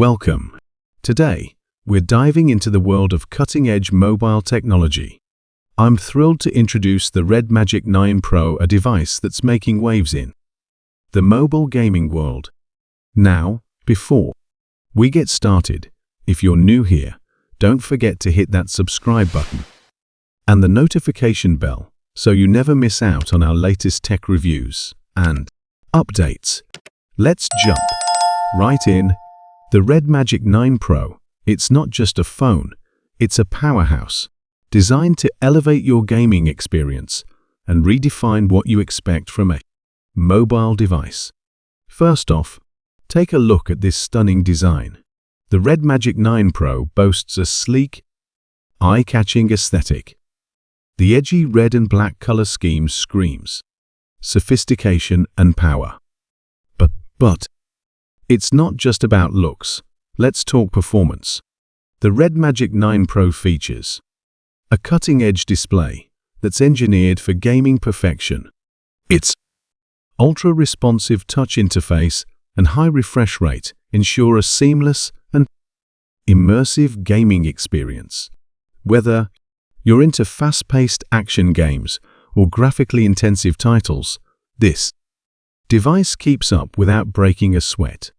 Welcome. Today, we're diving into the world of cutting-edge mobile technology. I'm thrilled to introduce the RedMagic 9 Pro, a device that's making waves in the mobile gaming world. Now, before we get started, if you're new here, don't forget to hit that subscribe button and the notification bell so you never miss out on our latest tech reviews and updates. Let's jump right in. The RedMagic 9 Pro, it's not just a phone, it's a powerhouse, designed to elevate your gaming experience and redefine what you expect from a mobile device. First off, take a look at this stunning design. The RedMagic 9 Pro boasts a sleek, eye-catching aesthetic. The edgy red and black color scheme screams sophistication and power. But it's not just about looks. Let's talk performance. The RedMagic 9 Pro features a cutting-edge display that's engineered for gaming perfection. Its ultra-responsive touch interface and high refresh rate ensure a seamless and immersive gaming experience. Whether you're into fast-paced action games or graphically intensive titles, this device keeps up without breaking a sweat.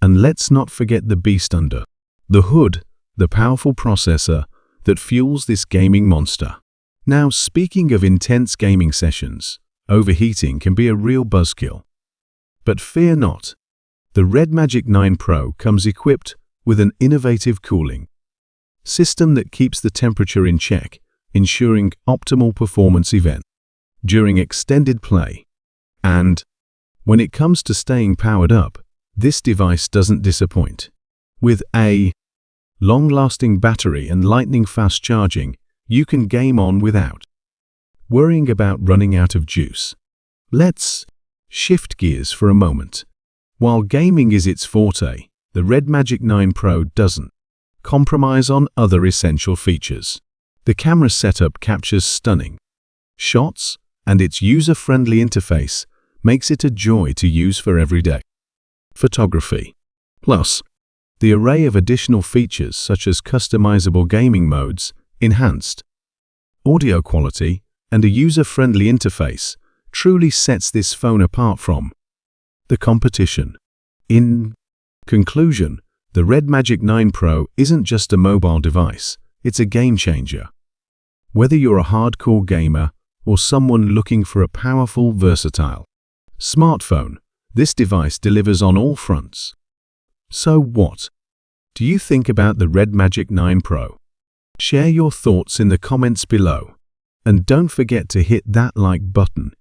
And let's not forget the beast under the hood, the powerful processor that fuels this gaming monster. Now, speaking of intense gaming sessions, overheating can be a real buzzkill. But fear not. The RedMagic 9 Pro comes equipped with an innovative cooling system that keeps the temperature in check, ensuring optimal performance event during extended play. And when it comes to staying powered up, this device doesn't disappoint. With a long-lasting battery and lightning-fast charging, you can game on without worrying about running out of juice. Let's shift gears for a moment. While gaming is its forte, the RedMagic 9 Pro doesn't compromise on other essential features. The camera setup captures stunning shots, and its user-friendly interface makes it a joy to use for everyday photography. Plus, the array of additional features such as customizable gaming modes, enhanced audio quality, and a user-friendly interface truly sets this phone apart from the competition. In conclusion, the RedMagic 9 Pro isn't just a mobile device, it's a game-changer. Whether you're a hardcore gamer or someone looking for a powerful, versatile smartphone, this device delivers on all fronts. So what do you think about the RedMagic 9 Pro? Share your thoughts in the comments below. And don't forget to hit that like button